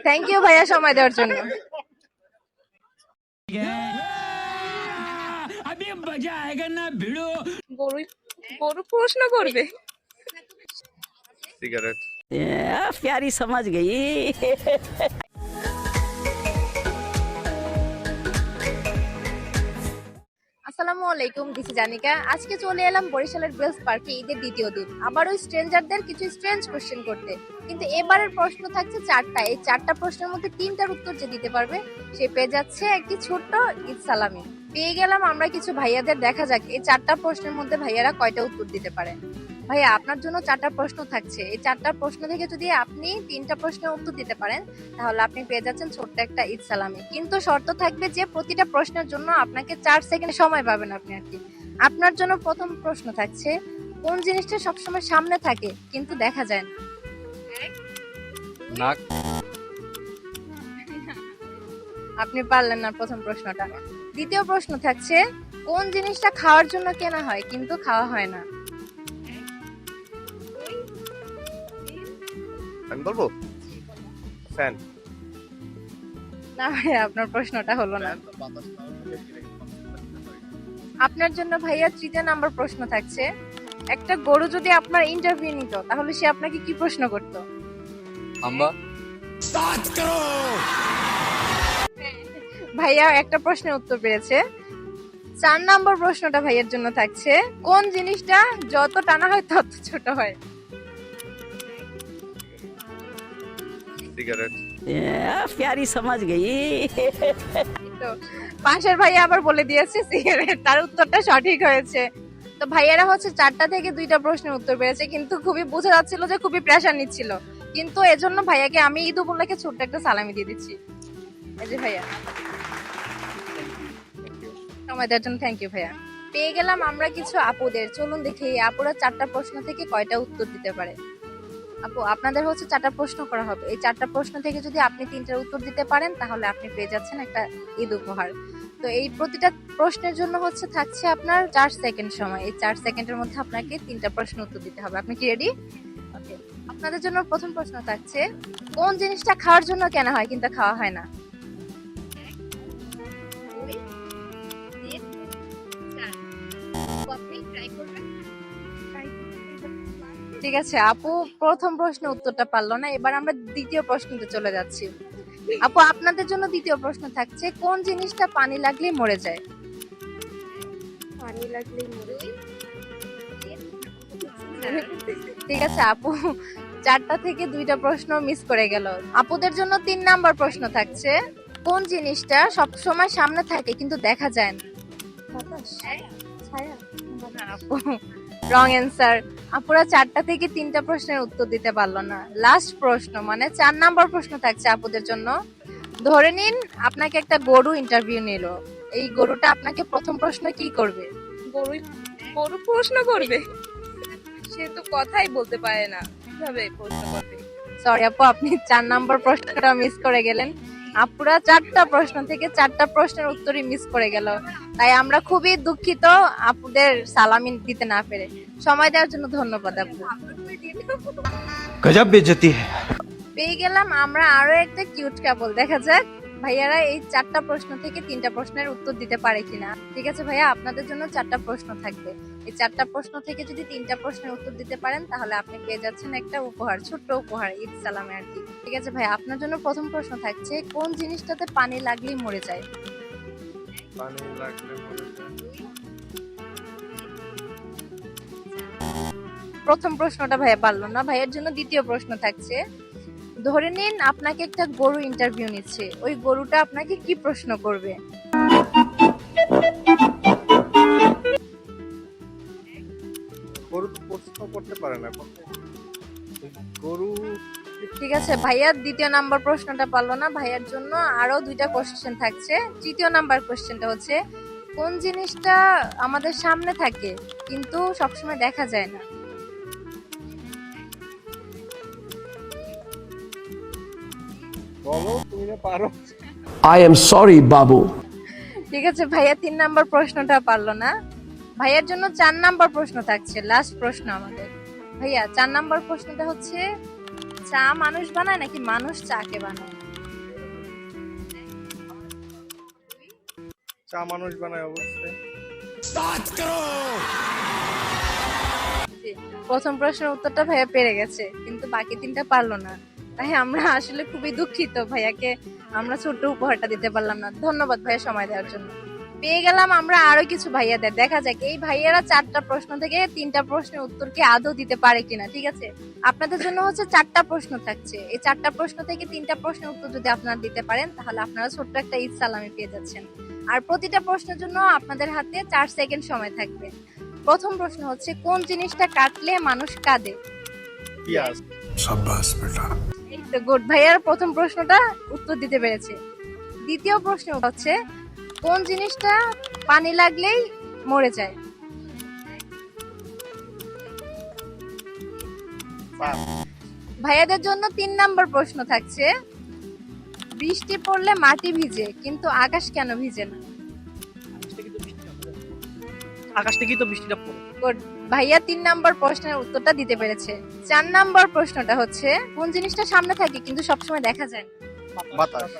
Thank you ভাইয়া সময় দেওয়ার জন্য। গরু গরু প্রশ্ন করবে। सिगरेट। प्यारी समझ गई। আসসালামু আলাইকুম, দিস ইজ জানিকা। আজকে চলে এলাম বরিশালের বেলস পার্কে ঈদের দ্বিতীয় দিন, আবার ওই স্ট্রেঞ্জারদের কিছু স্ট্রেঞ্জ কোশ্চেন করতে। কিন্তু এবারের প্রশ্ন থাকছে চারটা। এই চারটা প্রশ্নের মধ্যে তিনটার উত্তর যে দিতে পারবে সে পেয়ে যাচ্ছে একটি ছোট্ট ঈদ সালামি। পেয়ে গেলাম আমরা কিছু ভাইয়াদের, দেখা যাক এই চারটা প্রশ্নের মধ্যে ভাইয়ারা কয়টা উত্তর দিতে পারে। ভাইয়া, আপনার জন্য চারটা প্রশ্ন থাকছে। এই চারটা প্রশ্ন থেকে যদি আপনি তিনটা প্রশ্নের উত্তর দিতে পারেন তাহলে আপনি পেয়ে যাচ্ছেন ছোট্ট একটা ঈদ সালামি। কিন্তু শর্ত থাকবে যে প্রতিটা প্রশ্নের জন্য আপনাকে 4 সেকেন্ড সময় পাবেন আপনি আর কি। আপনার জন্য প্রথম প্রশ্ন থাকছে, কোন জিনিসটা সবসময় সামনে থাকে কিন্তু দেখা যায় না? नाक। আপনি পারলেন না প্রথম প্রশ্নটা। দ্বিতীয় প্রশ্ন থাকছে, কোন জিনিসটা খাওয়ার জন্য কেনা হয় কিন্তু খাওয়া হয় না? আমি বলবো ফ্যান। না ভাইয়া, আপনার প্রশ্নটা হলো না। আপনার জন্য ভাইয়া তৃতীয় নাম্বার প্রশ্ন থাকছে, একটা গরু যদি আপনার ইন্টারভিউ নিত তাহলে সে আপনাকে কি প্রশ্ন করত? আম্বা। ভাইয়া একটা প্রশ্নের উত্তর পেয়েছে। 4 নাম্বার প্রশ্নটা ভাইয়ের জন্য থাকছে, কোন জিনিসটা যত টানা হয় তত ছোট হয়? सिगरेट। प्यारी समझ गई। তো পাশের ভাইয়া আবার বলে দিয়েছে সিগারেট, তার উত্তরটা সঠিক হয়েছে। তো ভাইয়ারা হচ্ছে 4টা থেকে 2টা প্রশ্নের উত্তর পেয়েছে, কিন্তু খুবই বোঝা যাচ্ছিল যে খুবই প্রেসার নিচ্ছিল। কিন্তু এজন্য ভাইয়াকে আমি ঈদ উপলক্ষে ছোট্ট একটা সালামি দিয়ে দিচ্ছি। এই যে ভাইয়া, সময় দেওয়ার জন্য থ্যাংক ইউ ভাইয়া। পেয়ে গেলাম আমরা কিছু আপুদের, চলুন দেখি এই আপুরা 4টা প্রশ্ন থেকে কয়টা উত্তর দিতে পারে। আপু, আপনাদের হচ্ছে 4টা প্রশ্ন করা হবে। এই 4টা প্রশ্ন থেকে যদি আপনি 3টার উত্তর দিতে পারেন তাহলে আপনি পেয়ে যাচ্ছেন একটা ঈদ উপহার। তো এই প্রতিটা প্রশ্নের জন্য হচ্ছে থাকছে আপনার 4 সেকেন্ড সময়। এই 4 সেকেন্ডের মধ্যে আপনাকে 3টা প্রশ্ন উত্তর দিতে হবে। আপনি কি রেডি? ওকে। আপনাদের জন্য প্রথম প্রশ্ন থাকছে, কোন জিনিসটা খাওয়ার জন্য কেনা হয় কিন্তু খাওয়া হয় না? ঠিক আছে, আপু প্রথম প্রশ্নের উত্তরটা পারলো না। এবার আমরা দ্বিতীয় প্রশ্নতে চলে যাচ্ছি। আপু, আপনাদের জন্য দ্বিতীয় প্রশ্ন থাকছে, কোন জিনিসটা পানি লাগলেই মরে যায়? পানি লাগলেই মরে যায়। ঠিক আছে আপু, 4টা থেকে 2টা প্রশ্ন মিস করে গেল। আপুদের জন্য 3 নাম্বার প্রশ্ন থাকছে, কোন জিনিসটা সব সময় সামনে থাকে কিন্তু দেখা যায় না? বাতাস, ছায়া। আপু রং অ্যান্সার। আপুরা 4টা থেকে 3টা প্রশ্নের উত্তর দিতে পারলো না। লাস্ট প্রশ্ন মানে 4 নাম্বার প্রশ্ন থাকছে আপুদের জন্য। ধরে নিন আপনাকে একটা গরু ইন্টারভিউ নিল। এই গরুটা আপনাকে প্রথম প্রশ্ন কি করবে? গরু গরু প্রশ্ন করবে, সে তো কথাই বলতে পারে না, কিভাবে প্রশ্ন করবে? সরি আপু, আপনি 4 নাম্বার প্রশ্নটা মিস করে গেলেন। আপুরা 4টা প্রশ্ন থেকে 4টা প্রশ্নের উত্তরই মিস করে গেল। তাই আমরা খুবই দুঃখিত আপুদের সালামি দিতে না পেরে। সময় দেওয়ার জন্য ধন্যবাদ আপু। गजब बेइज्जती है। পেয়ে গেলাম আমরা আরো একটা কিউট কাপল। দেখা যাক ভাইয়ারা এই 4টা প্রশ্ন থেকে 3টা প্রশ্নের উত্তর দিতে পারে কিনা। ঠিক আছে ভাইয়া, আপনাদের জন্য 4টা প্রশ্ন থাকবে। এই 4টা প্রশ্ন থেকে যদি 3টা প্রশ্নের উত্তর দিতে পারেন তাহলে আপনি পেয়ে যাচ্ছেন একটা উপহার, ছোট্ট উপহার, ঈদ সালামে আর কি। ঠিক আছে ভাইয়া, আপনার জন্য প্রথম প্রশ্ন থাকছে, কোন জিনিসটাতে পানি লাগলেই মরে যায়? পানি লাগলে মরে যায়। প্রথম প্রশ্নটা ভাইয়া পারলো না। ভাইয়ের জন্য দ্বিতীয় প্রশ্ন থাকছে, ধরে নিন আপনাকে একটা গরু ইন্টারভিউ নিচ্ছে। ওই গরুটা আপনাকে কি প্রশ্ন করবে? গরু তো প্রশ্ন করতে পারে না। গরু। ঠিক আছে ভাইয়া, দ্বিতীয় নাম্বার প্রশ্নটা পারলো না। ভাইয়ার জন্য আরো 2টা কোশ্চেন থাকছে। তৃতীয় নাম্বার কোশ্চেনটা হচ্ছে, কোন জিনিসটা আমাদের সামনে থাকে কিন্তু সবসময় দেখা যায় না? বলো, তুমি না পারো। I am sorry, Babu. ঠিক আছে ভাইয়া, 3 নাম্বার প্রশ্নটা পারলো না। ভাইয়ার জন্য 4 নাম্বার প্রশ্ন থাকছে, লাস্ট প্রশ্ন আমাদের। ভাইয়া 4 নাম্বার প্রশ্নটা হচ্ছে, চা মানুষ বানায় নাকি মানুষ চাকে বানায়? চা মানুষ বানায় অবশ্যই। জি, প্রথম প্রশ্নের উত্তরটা ভাইয়া পেরে গেছে, কিন্তু বাকি তিনটা পারলো না। তাই আমরা আসলে খুবই দুঃখিত, ভাইয়াকে আমরা ছোট্ট উপহারটা দিতে পারলাম না। ধন্যবাদ ভাইয়া সময় দেওয়ার জন্য। পেয়ে গেলাম আমরা আরো কিছু ভাইয়াদের, দেখা যাক এই ভাইয়ারা 4টা প্রশ্ন থেকে 3টা প্রশ্নের উত্তর কি আদৌ দিতে পারে কিনা। ঠিক আছে, আপনাদের জন্য হচ্ছে 4টা প্রশ্ন থাকছে। এই 4টা প্রশ্ন থেকে 3টা প্রশ্নের উত্তর যদি আপনারা দিতে পারেন তাহলে আপনারা ছোট্ট একটা ঈদ সালামি পেয়ে যাচ্ছেন। আর প্রতিটা প্রশ্নের জন্য আপনাদের হাতে 4 সেকেন্ড সময় থাকবে। প্রথম প্রশ্ন হচ্ছে, কোন জিনিসটা কাটলে মানুষ কাঁদে? পিয়াজ। এই তো গুড, ভাইয়ার প্রথম প্রশ্নটা উত্তর দিতে পেরেছে। দ্বিতীয় প্রশ্ন হচ্ছে, কোন জিনিসটা পানি লাগলেই মরে যায়? পান। ভাইয়াদের জন্য 3 নাম্বার প্রশ্ন থাকছে, বৃষ্টি পড়লে মাটি ভিজে কিন্তু আকাশ কেন ভিজে না? আকাশ থেকেই তো বৃষ্টিটা পড়ে। গুড, ভাইয়া 3 নাম্বার প্রশ্নের উত্তরটা দিতে পেরেছে। 4 নাম্বার প্রশ্নটা হচ্ছে, কোন জিনিসটা সামনে থাকে কিন্তু সবসময় দেখা যায় না? বাতাস।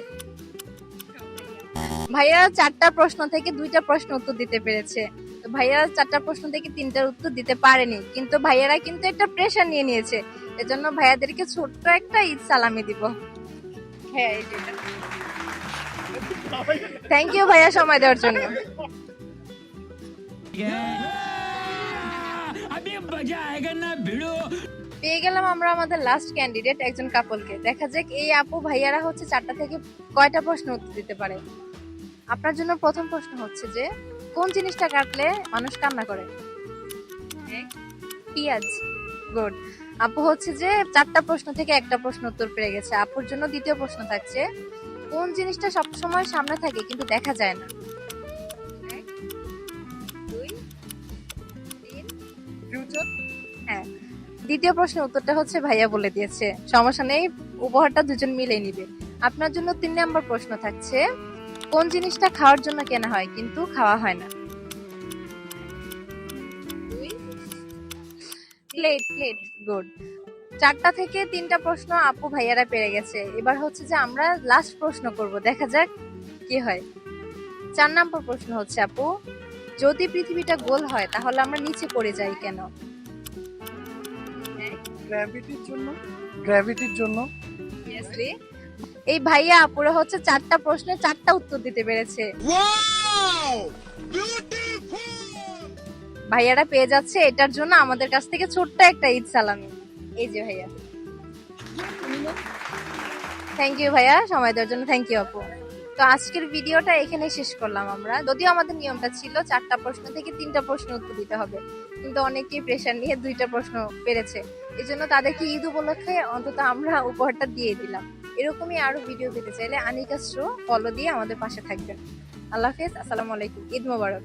ভাইয়া 4টা প্রশ্ন থেকে 2টা প্রশ্ন উত্তর দিতে পেরেছে। তো ভাইয়া 4টা প্রশ্ন থেকে 3টার উত্তর দিতে পারেনি, কিন্তু ভাইয়ারা কিন্তু একটা প্রেশার নিয়ে নিয়েছে। এজন্য ভাইয়াদেরকে ছোট্ট একটা ঈদ সালামি দিব। হ্যাঁ, এই যেটা। থ্যাংক ইউ ভাইয়া সময় দেওয়ার জন্য। পেয়ে গেলাম আমরা আমাদের লাস্ট ক্যান্ডিডেট, একজন কাপলকে। দেখা যাক এই আপু ভাইয়ারা হচ্ছে 4টা থেকে কয়টা প্রশ্ন উত্তর দিতে পারে। আপনার জন্য প্রথম প্রশ্ন হচ্ছে যে, কোন জিনিসটা কাটলে মানুষ কান্না করে? পিঁয়াজ। গুড, আপু হচ্ছে যে 4টা প্রশ্ন থেকে 1টা প্রশ্ন উত্তর পেয়ে গেছে। আপুর জন্য দ্বিতীয় প্রশ্ন থাকছে, কোন জিনিসটা সবসময় সামনে থাকে কিন্তু দেখা যায় না? 1 2 3 ফিউচার। হ্যাঁ, দ্বিতীয় প্রশ্নের উত্তরটা হচ্ছে ভাইয়া বলে দিয়েছে, সমস্যা নেই, উপহারটা দুজন মিলে নিবে। আপনার জন্য 3 নাম্বার প্রশ্ন থাকছে, কোন জিনিসটা খাওয়ার জন্য কেনা হয় কিন্তু খাওয়া হয় না? প্লেট। Plate, good. 4টা থেকে 3টা প্রশ্ন আপু ভাইয়ারা পেরে গেছে। এবার হচ্ছে যে আমরা লাস্ট প্রশ্ন করব, দেখা যাক কি হয়। 4 নাম্বার প্রশ্ন হচ্ছে, আপু যদি পৃথিবীটা গোল হয় তাহলে আমরা নিচে পড়ে যাই কেন? গ্র্যাভিটির জন্য। গ্র্যাভিটির জন্য। Obviously, এই ভাইয়া আপুরা হচ্ছে 4টা প্রশ্নে 4টা উত্তর দিতে পেরেছে। ভাইয়ারা পেয়ে যাচ্ছে এটার জন্য আমাদের কাছ থেকে ছোট্ট একটা ঈদ সালামি। এই যে ভাইয়া, থ্যাংক ইউ ভাইয়া সময় দেওয়ার জন্য। থ্যাংক ইউ আপু। তো আজকের ভিডিওটা এখানে শেষ করলাম আমরা। যদিও আমাদের নিয়মটা ছিল 4টা প্রশ্ন থেকে 3টা প্রশ্ন উত্তর দিতে হবে, কিন্তু অনেকেই প্রেশার নিয়ে 2টা প্রশ্ন পেরেছে। এই জন্য তাদেরকে ঈদ উপলক্ষে অন্তত আমরা উপহারটা দিয়ে দিলাম। এরকমই আরো ভিডিও পেতে চাইলে আনিকা শো ফলো দিয়ে আমাদের পাশে থাকবেন। আল্লাহ হাফেজ, আসসালামু আলাইকুম, ঈদ মোবারক।